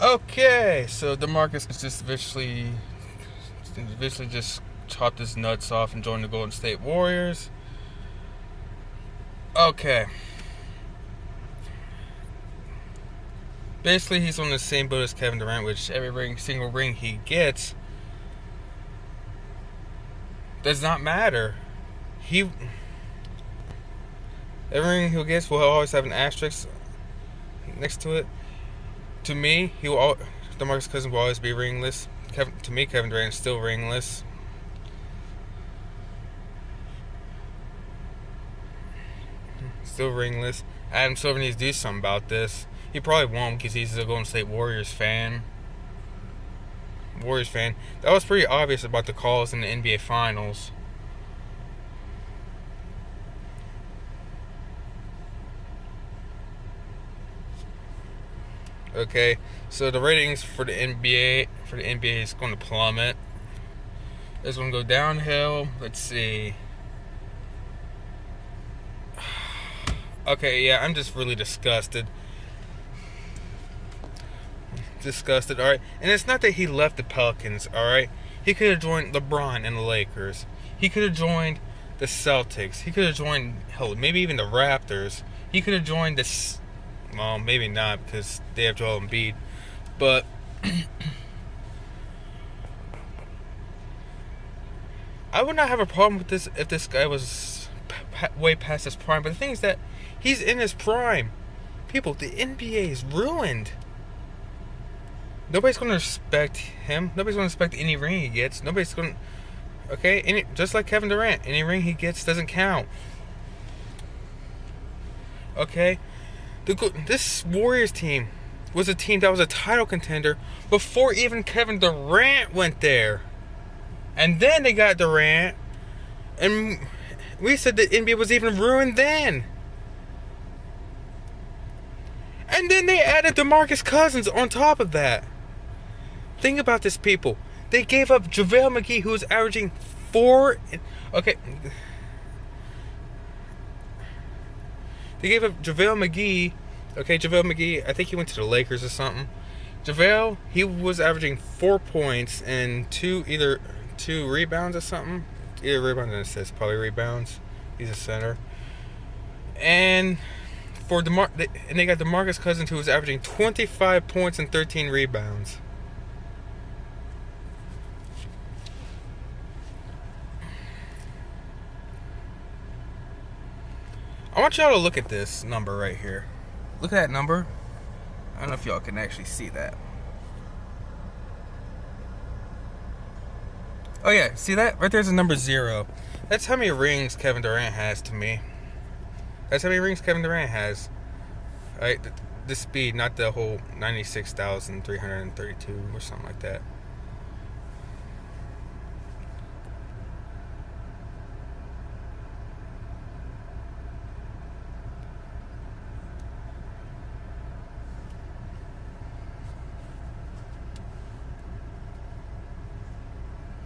Okay, so Demarcus just viciously just chopped his nuts off and joined the Golden State Warriors. Okay. Basically, he's on the same boat as Kevin Durant, which single ring he gets does not matter. Every ring he gets will always have an asterisk next to it. To me, DeMarcus Cousins will always be ringless. Kevin Durant is still ringless. Still ringless. Adam Silver needs to do something about this. He probably won't because he's a Golden State Warriors fan. That was pretty obvious about the calls in the NBA Finals. Okay, so the ratings for the NBA is going to plummet. It's going to go downhill. Let's see. Okay, yeah, I'm just really disgusted. Alright? And it's not that he left the Pelicans, alright? He could have joined LeBron and the Lakers. He could have joined the Celtics. He could have joined, hell, maybe even the Raptors. He could have joined the... Well, maybe not because they have Joel Embiid. But... I would not have a problem with this if this guy was way past his prime. But the thing is that he's in his prime. People, the NBA is ruined. Nobody's going to respect him. Nobody's going to respect any ring he gets. Nobody's going to... Okay? Just like Kevin Durant. Any ring he gets doesn't count. Okay? This Warriors team was a team that was a title contender before even Kevin Durant went there. And then they got Durant. And we said the NBA was even ruined then. And then they added DeMarcus Cousins on top of that. Think about this, people. They gave up JaVale McGee, who was averaging 4... Okay. They gave up JaVale McGee. Okay, JaVale McGee, I think he went to the Lakers or something. JaVale, he was averaging 4 points and two rebounds or something. Either rebounds and assists, probably rebounds. He's a center. And they got DeMarcus Cousins, who was averaging 25 points and 13 rebounds. I want y'all to look at this number right here. Look at that number. I don't know if y'all can actually see that. Oh yeah, see that? Right there's a number 0. That's how many rings Kevin Durant has to me. That's how many rings Kevin Durant has. Alright, the speed, not the whole 96,332 or something like that.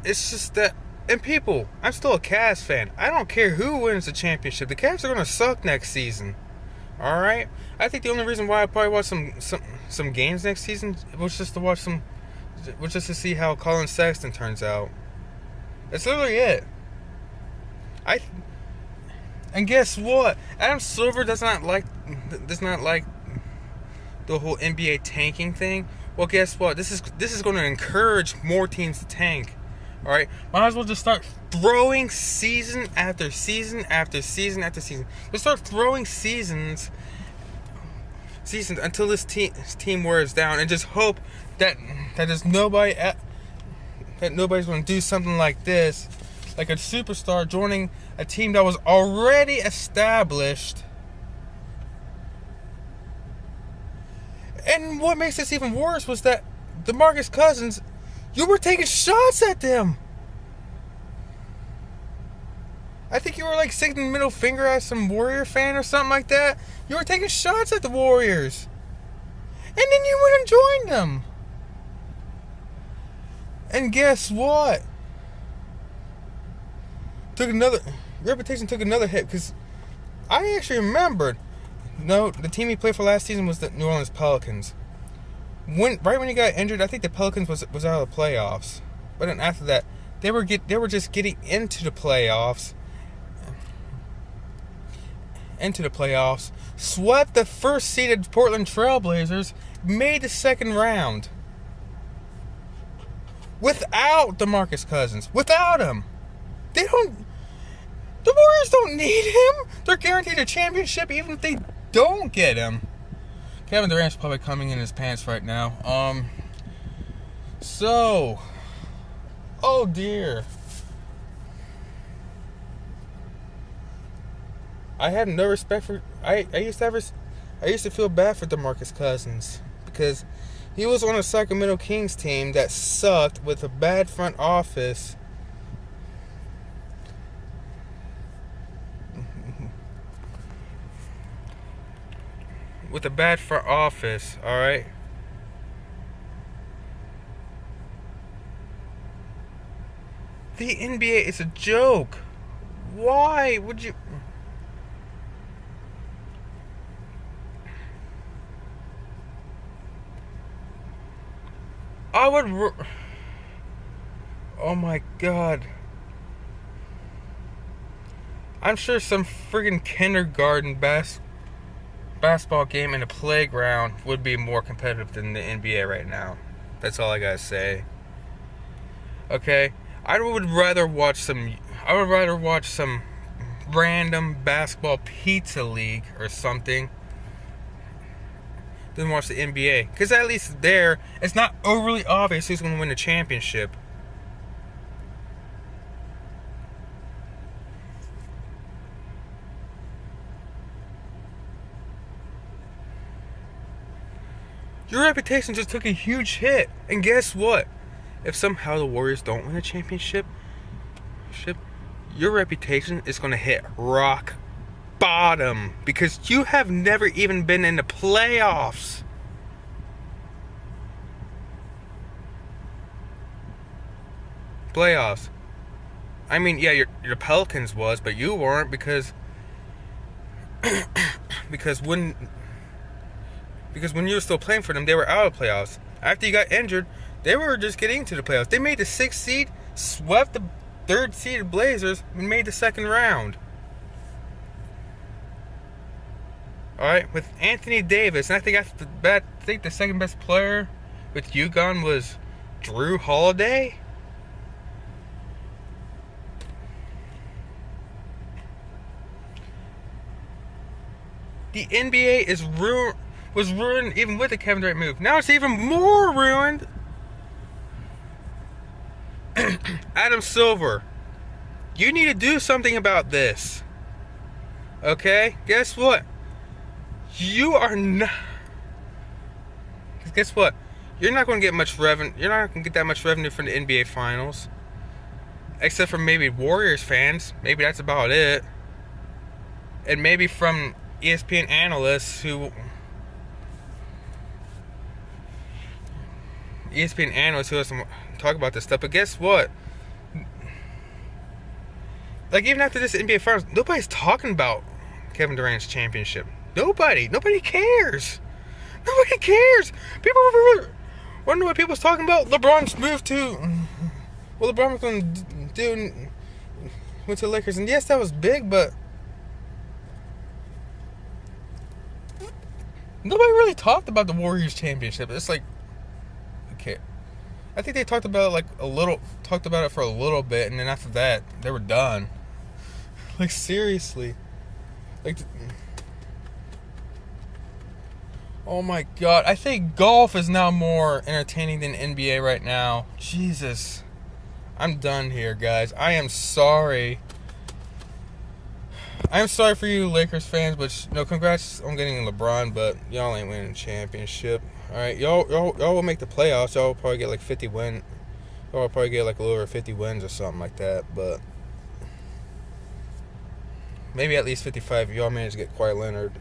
It's just that, and people, I'm still a Cavs fan. I don't care who wins the championship. The Cavs are gonna suck next season. All right. I think the only reason why I probably watch some games next season was just to see how Colin Sexton turns out. That's literally it. And guess what? Adam Silver does not like the whole NBA tanking thing. Well, guess what? This is going to encourage more teams to tank. All right, might as well just start throwing season after season after season after season. Just start throwing seasons until this team wears down, and just hope that there's nobody's going to do something like this, like a superstar joining a team that was already established. And what makes this even worse was that DeMarcus Cousins, you were taking shots at them. I think you were like sticking the middle finger at some Warrior fan or something like that. You were taking shots at the Warriors. And then you went and joined them. And guess what? Reputation took another hit, because I actually remembered. No, the team he played for last season was the New Orleans Pelicans. When he got injured, I think the Pelicans was out of the playoffs. But then after that, they were just getting into the playoffs. Swept the first seeded Portland Trailblazers, made the second round. Without Demarcus Cousins. Without him. The Warriors don't need him. They're guaranteed a championship even if they don't get him. Kevin Durant's probably coming in his pants right now. Oh dear. I had no respect for. I used to feel bad for Demarcus Cousins because he was on a Sacramento Kings team that sucked with a bad front office. With a bad front office, all right. The NBA is a joke. Why would you? I would. Oh my god. I'm sure some friggin' kindergarten basketball game in a playground would be more competitive than the NBA right now. That's all I gotta say. Okay? I would rather watch some random basketball pizza league or something than watch the NBA. Because at least there, it's not overly obvious who's going to win the championship. Your reputation just took a huge hit. And guess what? If somehow the Warriors don't win a championship, your reputation is going to hit rock bottom because you have never even been in the playoffs. I mean, yeah, your Pelicans was, but you weren't because when you were still playing for them, they were out of playoffs. After you got injured, they were just getting into the playoffs. They made the 6th seed, swept the 3rd seeded Blazers, and made the second round. Alright, with Anthony Davis, and I think the second best player with UConn was Drew Holiday. The NBA was ruined even with the Kevin Durant move. Now it's even more ruined. Adam Silver, you need to do something about this. Okay? Guess what? You are not. Guess what? You're not going to get much revenue. You're not going to get that much revenue from the NBA Finals, except for maybe Warriors fans. Maybe that's about it, and maybe from ESPN analysts who doesn't talk about this stuff. But guess what? Like, even after this NBA Finals, nobody's talking about Kevin Durant's championship. Nobody cares. Nobody cares. People were wondering what people's talking about. LeBron's move to. Well, LeBron was going to do. Went to the Lakers, and yes, that was big, but nobody really talked about the Warriors championship. It's like, okay, I think they talked about it for a little bit, and then after that, they were done. Like, seriously. Like, oh my god, I think golf is now more entertaining than NBA right now. Jesus. I'm done here, guys. I am sorry. I'm sorry for you Lakers fans, but no, congrats on getting LeBron, but y'all ain't winning the championship. Alright, y'all will make the playoffs. Y'all will probably get like 50 wins. Y'all will probably get like a little over 50 wins or something like that, but maybe at least 55 if y'all manage to get Kawhi Leonard.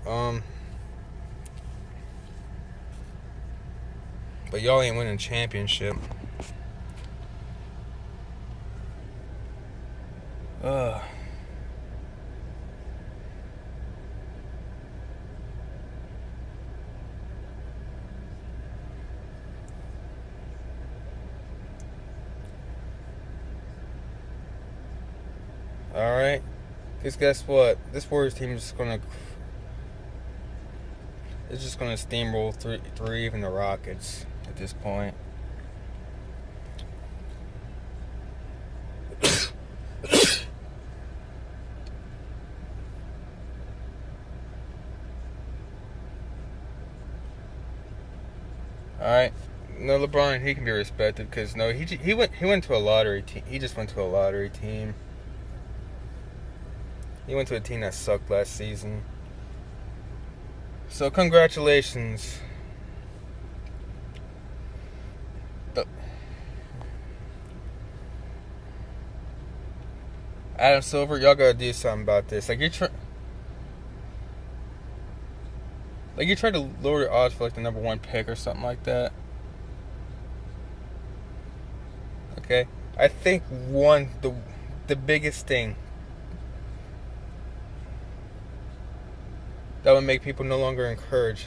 But y'all ain't winning the championship. All right. Because guess what? This Warriors team is just gonna steamroll through even the Rockets at this point. All right. No, LeBron, he can be respected because no, he went to a lottery team. He just went to a lottery team. He went to a team that sucked last season. So congratulations. But Adam Silver, y'all gotta do something about this. Like you're trying to lower your odds for like the number 1 pick or something like that. Okay, I think the biggest thing that would make people no longer encourage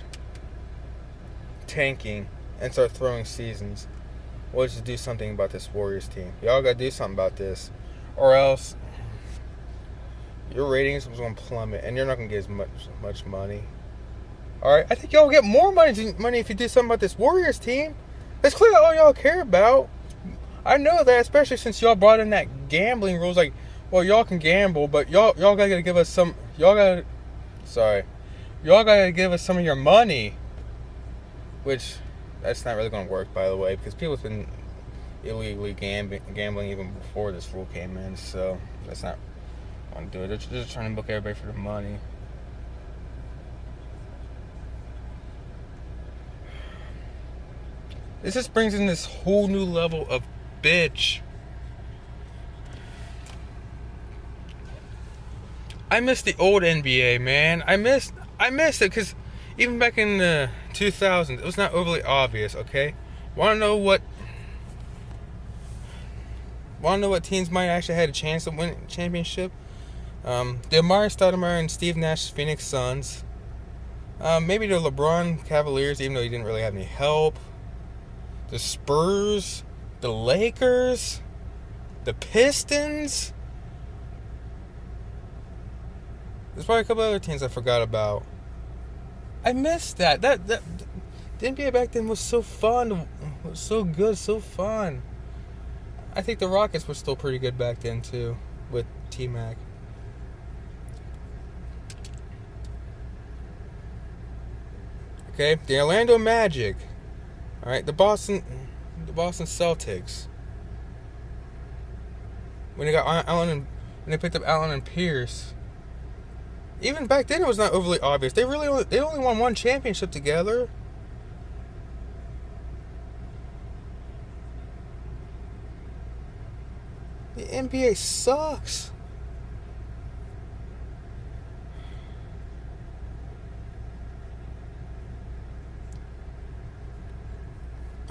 tanking and start throwing seasons was to do something about this Warriors team. Y'all gotta do something about this, or else your ratings was gonna plummet, and you're not gonna get as much money. All right, I think y'all will get more money if you do something about this Warriors team. That's clearly all y'all care about. I know that, especially since y'all brought in that gambling rules. Like, well, y'all can gamble, but y'all gotta give us some. Y'all gotta give us some of your money. Which, that's not really gonna work, by the way, because people's been illegally gambling even before this rule came in. So that's not gonna do it. They're just trying to book everybody for the money. This just brings in this whole new level of bitch. I miss the old NBA, man. I miss it because even back in the 2000s, it was not overly obvious. Okay, want to know what teams might actually had a chance to win a championship? Demarcus and Steve Nash's Phoenix Suns. Maybe the LeBron Cavaliers, even though he didn't really have any help. The Spurs, the Lakers, the Pistons. There's probably a couple other teams I forgot about. I missed that. The NBA back then was so fun. It was so good, so fun. I think the Rockets were still pretty good back then too, with T-Mac. Okay, the Orlando Magic. All right, the Boston Celtics. When they got when they picked up Allen and Pierce. Even back then, it was not overly obvious. They only won 1 championship together. The NBA sucks.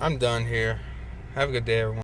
I'm done here. Have a good day, everyone.